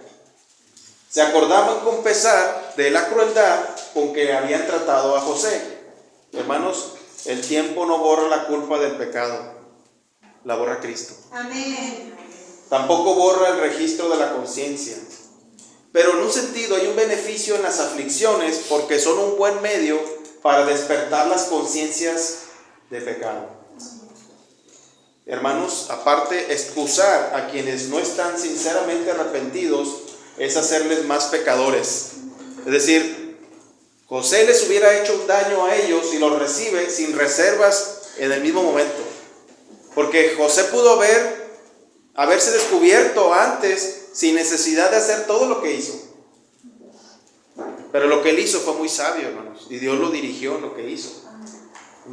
Speaker 1: Se acordaban con pesar de la crueldad con que habían tratado a José. Hermanos, el tiempo no borra la culpa del pecado, la borra Cristo.
Speaker 2: Amén.
Speaker 1: Tampoco borra el registro de la conciencia. Pero en un sentido hay un beneficio en las aflicciones porque son un buen medio para despertar las conciencias de pecado. Hermanos, aparte, excusar a quienes no están sinceramente arrepentidos es hacerles más pecadores. Es decir, José les hubiera hecho un daño a ellos y los recibe sin reservas en el mismo momento. Porque José pudo haberse descubierto antes sin necesidad de hacer todo lo que hizo. Pero lo que él hizo fue muy sabio, hermanos, y Dios lo dirigió en lo que hizo.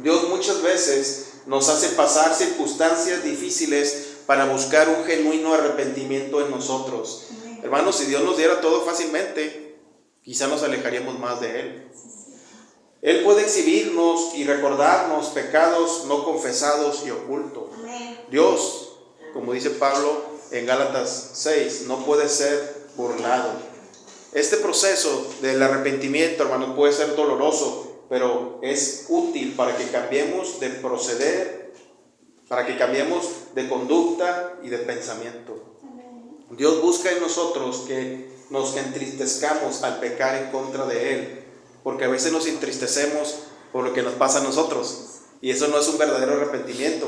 Speaker 1: Dios muchas veces nos hace pasar circunstancias difíciles para buscar un genuino arrepentimiento en nosotros. Hermanos, si Dios nos diera todo fácilmente, quizá nos alejaríamos más de Él. Él puede exhibirnos y recordarnos pecados no confesados y ocultos. Dios, como dice Pablo en Gálatas 6, no puede ser burlado. Este proceso del arrepentimiento, hermanos, puede ser doloroso, pero es útil para que cambiemos de proceder, para que cambiemos de conducta y de pensamiento. Dios busca en nosotros que nos entristezcamos al pecar en contra de Él, porque a veces nos entristecemos por lo que nos pasa a nosotros, y eso no es un verdadero arrepentimiento.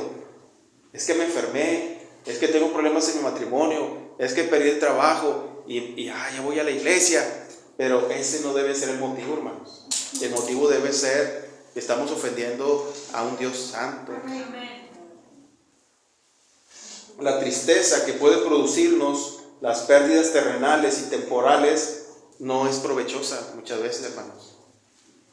Speaker 1: Es que me enfermé, es que tengo problemas en mi matrimonio, es que perdí el trabajo y ya voy a la iglesia, pero ese no debe ser el motivo, hermanos. El motivo debe ser que estamos ofendiendo a un Dios santo. La tristeza que puede producirnos las pérdidas terrenales y temporales no es provechosa muchas veces, hermanos.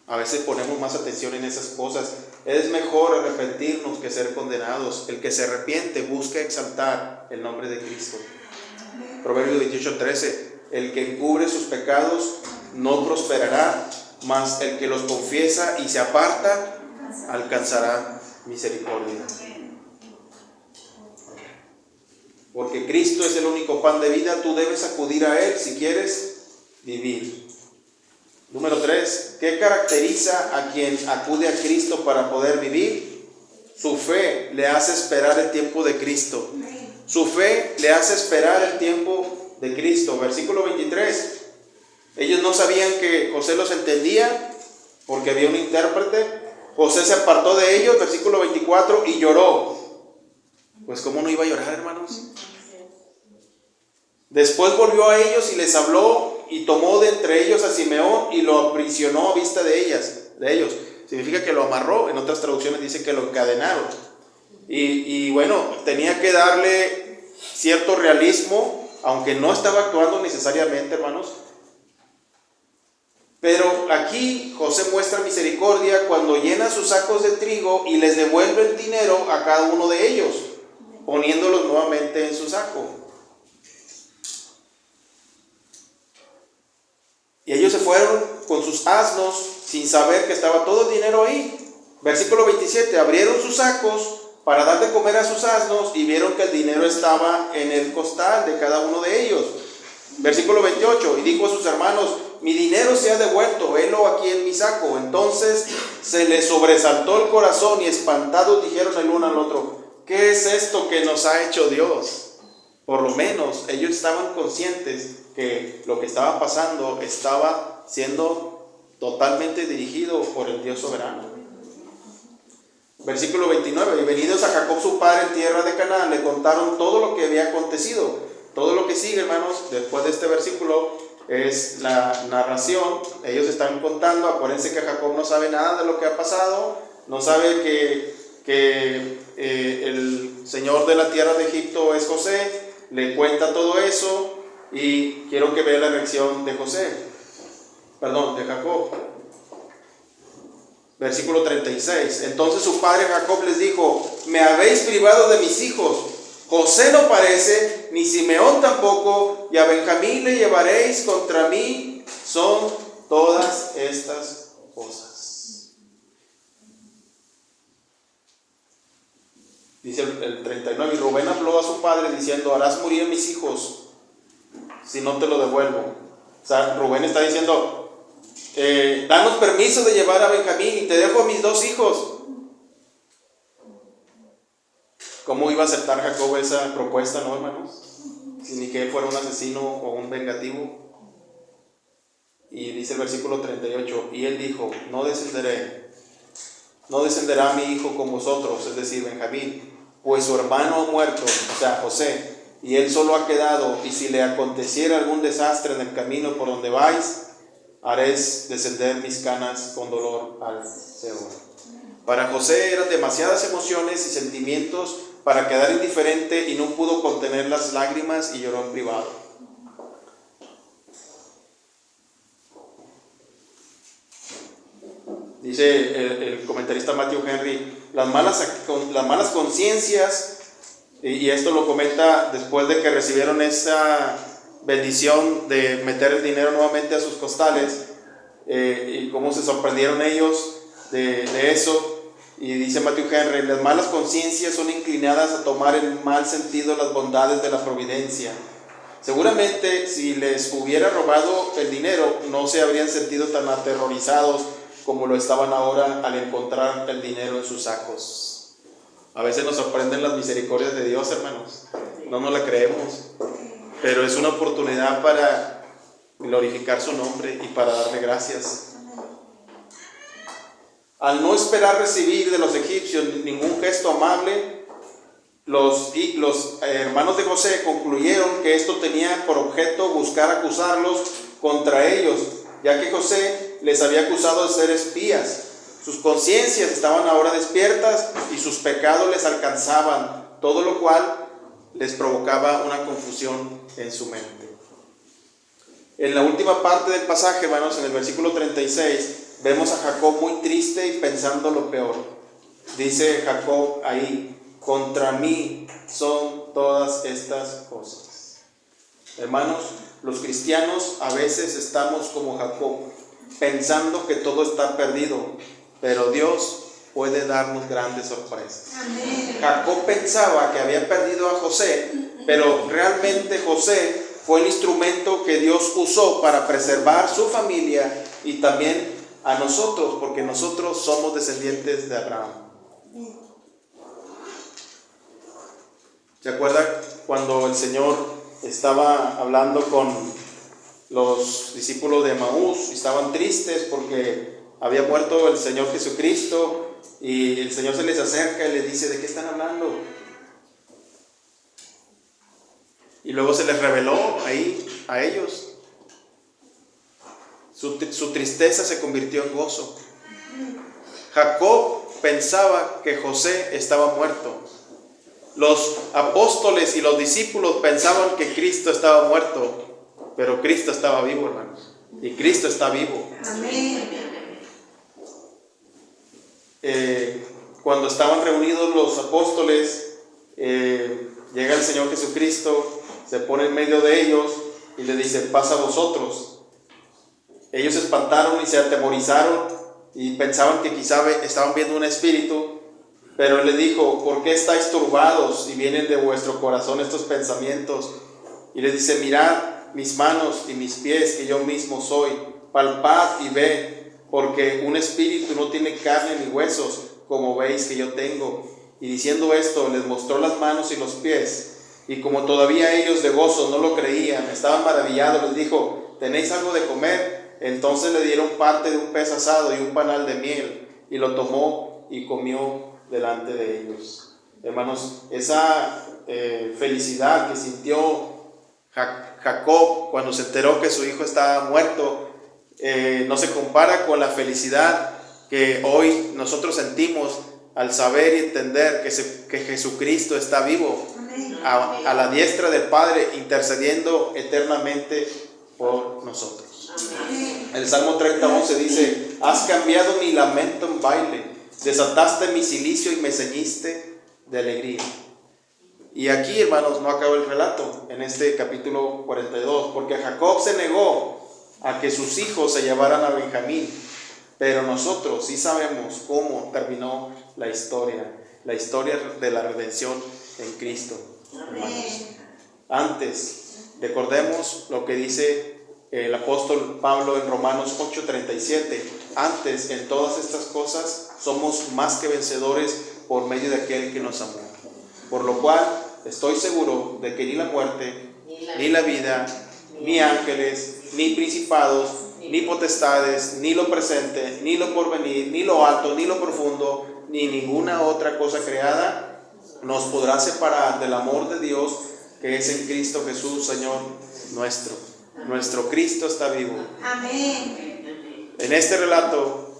Speaker 1: A veces ponemos más atención en esas cosas. Es mejor arrepentirnos que ser condenados. El que se arrepiente busca exaltar el nombre de Cristo. Proverbios 28:13. El que encubre sus pecados no prosperará, mas el que los confiesa y se aparta alcanzará misericordia. Porque Cristo es el único pan de vida. Tú debes acudir a Él si quieres vivir. Número 3, ¿qué caracteriza a quien acude a Cristo para poder vivir? Su fe le hace esperar el tiempo de Cristo. Su fe le hace esperar el tiempo de Cristo. Versículo 23. Ellos no sabían que José los entendía porque había un intérprete. José se apartó de ellos, versículo 24, y lloró. Pues ¿cómo no iba a llorar, hermanos? Después volvió a ellos y les habló, y tomó de entre ellos a Simeón y lo aprisionó a vista de ellos. Significa que lo amarró. En otras traducciones dice que lo encadenaron. Y bueno, tenía que darle cierto realismo, aunque no estaba actuando necesariamente, hermanos. Pero aquí José muestra misericordia cuando llena sus sacos de trigo y les devuelve el dinero a cada uno de ellos, poniéndolos nuevamente en su saco. Y ellos se fueron con sus asnos sin saber que estaba todo el dinero ahí. Versículo 27, abrieron sus sacos para dar de comer a sus asnos y vieron que el dinero estaba en el costal de cada uno de ellos. Versículo 28, y dijo a sus hermanos, mi dinero se ha devuelto, helo aquí en mi saco. Entonces se les sobresaltó el corazón y espantados dijeron el uno al otro, ¿qué es esto que nos ha hecho Dios? Por lo menos ellos estaban conscientes que lo que estaba pasando estaba siendo totalmente dirigido por el Dios soberano. Versículo 29, y venidos a Jacob su padre en tierra de Canaán, le contaron todo lo que había acontecido. Todo lo que sigue, hermanos, después de este versículo, es la narración. Ellos están contando. Acuérdense que Jacob no sabe nada de lo que ha pasado, no sabe que el señor de la tierra de Egipto es José. Le cuenta todo eso y quiero que vean la reacción de Jacob. Versículo 36. Entonces su padre Jacob les dijo, me habéis privado de mis hijos. José no parece, ni Simeón tampoco, y a Benjamín le llevaréis contra mí. Son todas estas cosas. Dice el 39, y Rubén habló a su padre diciendo, harás morir a mis hijos si no te lo devuelvo. O sea, Rubén está diciendo, danos permiso de llevar a Benjamín y te dejo a mis dos hijos. ¿Cómo iba a aceptar Jacob esa propuesta, no, hermanos? Si ni que él fuera un asesino o un vengativo. Y dice el versículo 38, y él dijo, no descenderá mi hijo con vosotros, es decir, Benjamín, pues su hermano ha muerto, o sea, José, y él solo ha quedado, y si le aconteciera algún desastre en el camino por donde vais, haréis descender mis canas con dolor al Seol. Para José eran demasiadas emociones y sentimientos para quedar indiferente y no pudo contener las lágrimas y lloró en privado. Dice el comentarista Matthew Henry, las malas conciencias, y esto lo comenta después de que recibieron esa bendición de meter el dinero nuevamente a sus costales, y cómo se sorprendieron ellos de eso. Y dice Matthew Henry, las malas conciencias son inclinadas a tomar en mal sentido las bondades de la providencia. Seguramente si les hubiera robado el dinero no se habrían sentido tan aterrorizados como lo estaban ahora al encontrar el dinero en sus sacos. A veces nos sorprenden las misericordias de Dios, hermanos. No nos la creemos, pero es una oportunidad para glorificar su nombre y para darle gracias. Al no esperar recibir de los egipcios ningún gesto amable, los hermanos de José concluyeron que esto tenía por objeto buscar acusarlos contra ellos, ya que José les había acusado de ser espías. Sus conciencias estaban ahora despiertas y sus pecados les alcanzaban, todo lo cual les provocaba una confusión en su mente. En la última parte del pasaje, hermanos, en el versículo 36, vemos a Jacob muy triste y pensando lo peor. Dice Jacob ahí, contra mí son todas estas cosas. Hermanos, los cristianos a veces estamos como Jacob, pensando que todo está perdido, pero Dios puede darnos grandes sorpresas. Amén. Jacob pensaba que había perdido a José, pero realmente José fue el instrumento que Dios usó para preservar su familia y también a nosotros, porque nosotros somos descendientes de Abraham. ¿Se acuerdan cuando el Señor estaba hablando con los discípulos de Emaús? Estaban tristes porque había muerto el Señor Jesucristo y el Señor se les acerca y les dice, ¿de qué están hablando? Y luego se les reveló ahí a ellos. Su tristeza se convirtió en gozo. Jacob pensaba que José estaba muerto. Los apóstoles y los discípulos pensaban que Cristo estaba muerto, pero Cristo estaba vivo, hermanos. Y Cristo está vivo. Amén. Cuando estaban reunidos los apóstoles, llega el Señor Jesucristo, se pone en medio de ellos y le dice, pasa a vosotros. Ellos se espantaron y se atemorizaron y pensaban que quizá estaban viendo un espíritu, pero Él les dijo, ¿por qué estáis turbados y vienen de vuestro corazón estos pensamientos? Y les dice, mirad mis manos y mis pies, que yo mismo soy, palpad y ved, porque un espíritu no tiene carne ni huesos, como veis que yo tengo. Y diciendo esto, les mostró las manos y los pies, y como todavía ellos de gozo no lo creían, estaban maravillados, les dijo, ¿tenéis algo de comer? Entonces le dieron parte de un pez asado y un panal de miel, y lo tomó y comió delante de ellos. Hermanos, esa felicidad que sintió Jacob cuando se enteró que su hijo estaba muerto, no se compara con la felicidad que hoy nosotros sentimos al saber y entender que Jesucristo está vivo a la diestra del Padre, intercediendo eternamente por nosotros. El Salmo 30:11 dice, has cambiado mi lamento en baile, desataste mi cilicio y me ceñiste de alegría. Y aquí, hermanos, no acaba el relato en este capítulo 42, porque Jacob se negó a que sus hijos se llevaran a Benjamín, pero nosotros sí sabemos cómo terminó la historia de la redención en Cristo, hermanos. Antes, recordemos lo que dice el apóstol Pablo en Romanos 8:37, antes en todas estas cosas somos más que vencedores por medio de aquel que nos amó, por lo cual estoy seguro de que ni la muerte, ni la vida, ni ángeles, ni principados, ni potestades, ni lo presente, ni lo porvenir, ni lo alto, ni lo profundo, ni ninguna otra cosa creada nos podrá separar del amor de Dios que es en Cristo Jesús, Señor nuestro. Nuestro Cristo está vivo. Amén. En este relato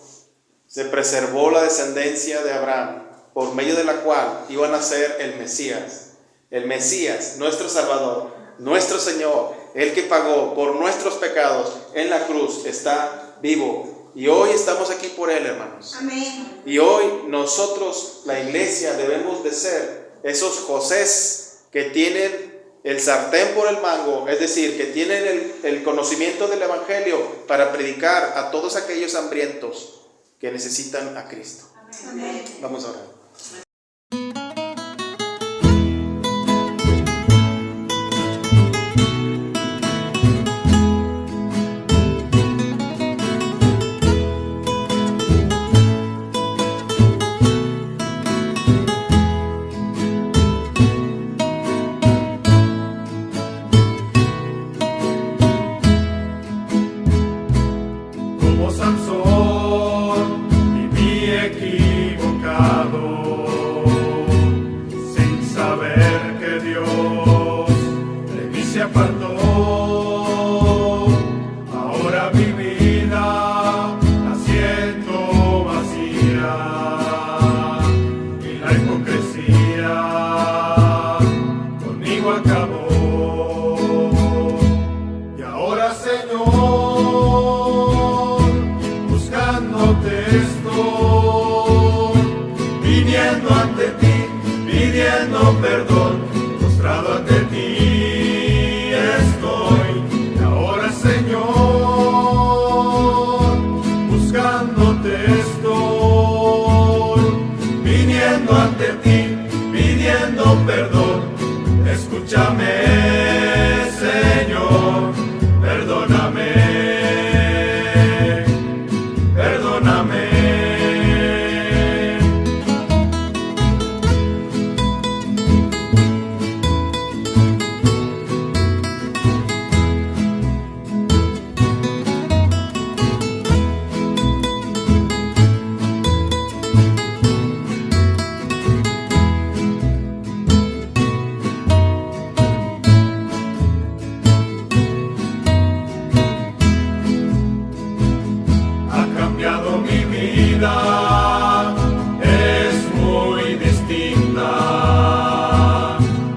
Speaker 1: se preservó la descendencia de Abraham, por medio de la cual iban a ser el Mesías, nuestro Salvador, nuestro Señor, el que pagó por nuestros pecados en la cruz, está vivo. Y hoy estamos aquí por Él, hermanos.
Speaker 2: Amén.
Speaker 1: Y hoy nosotros, la iglesia, debemos de ser esos Josés que tienen el sartén por el mango, es decir, que tienen el conocimiento del Evangelio para predicar a todos aquellos hambrientos que necesitan a Cristo.
Speaker 2: Amén.
Speaker 1: Vamos a orar.
Speaker 3: Como Sansón viví equivocado, sin saber que Dios de mí se apartó. Ahora mi vida la siento vacía y la hipocresía conmigo acabó. Y ahora, Señor, buscándote estoy, viniendo ante ti, pidiendo perdón, postrado ante ti estoy. Y ahora, Señor, buscándote estoy, viniendo ante ti, pidiendo perdón. Escúchame, Señor, perdóname. Perdóname. Ha cambiado mi vida, es muy distinta.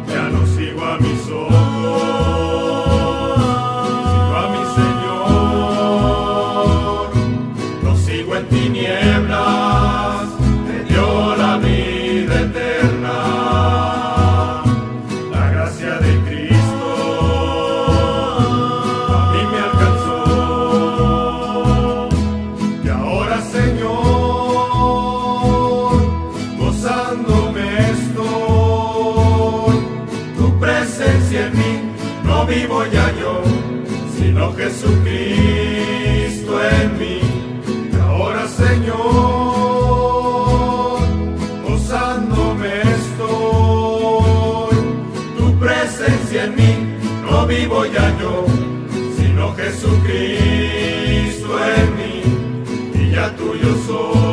Speaker 3: Ya no sigo a mis ojos, sigo a mi Señor. No sigo en tinieblas, me dio la vida eterna. La gracia de Cristo a mí me alcanzó. Y ahora, Señor, gozándome estoy, tu presencia en mí, no vivo ya yo, sino Jesucristo en mí. Y ahora, Señor, gozándome estoy, tu presencia en mí, no vivo ya yo, sino Jesucristo en mí, y ya tuyo soy.